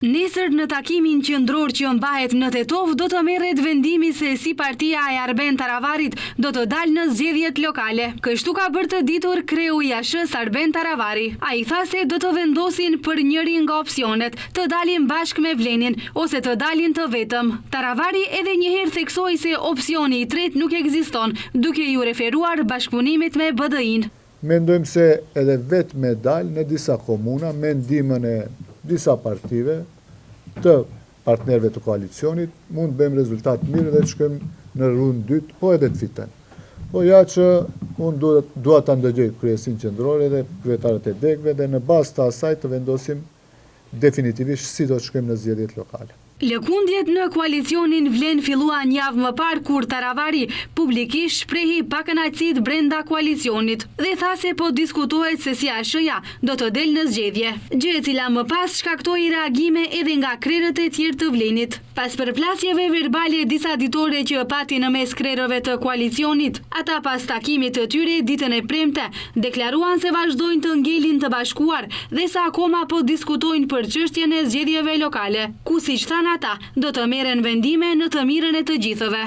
Nesër në takimin qendror që mbahet në Tetov do të merret vendimi se si partia e Arben Taravarit do të dalë në zgjedhjet lokale. Kështu ka bërë të ditur kreu i ASH-s Arben Taravari. Ai tha se do të vendosin për njërin nga opsionet, të dalin bashkë me Vlenin ose të dalin të vetëm. Taravari edhe njëherë theksoi se opsioni i tretë nuk ekziston, duke ju referuar bashkëpunimit me BDI-n. Mendojmë se edhe vetë me dalë në disa komuna me ndihmën e disa partive të partnerëve të koalicionit, mund bëjmë rezultat mirë dhe të shkojmë në rundën dytë, po edhe të fitojmë. Po ja që unë dua ta ndëgjoj kryesin qendrore dhe kryetarët e degëve dhe në bazë të asaj të vendosim definitivisht si do të shkojmë në zgjedhjet lokale. Lëkundjet në koalicionin Vlen filluan një javë më parë kur Taravari publikisht shprehi pakënaqësitë brenda koalicionit dhe tha se po diskutohet se si ASH-ja do të delë në zgjedhje. Gjë e cila më pas shkaktoi reagime edhe nga krerët e tjerë të Vlenit. Pas përplasjeve verbale disa ditore që pati në mes krerëve të koalicionit, ata pas takimit të tyre ditën e premte deklaruan se vazhdojnë të ngelin të bashkuar dhe sa akoma po diskutojnë për çështjen e zgjedhjeve lokale, ku siç thanë ata, do të merren vendime në të mirën e të gjithëve.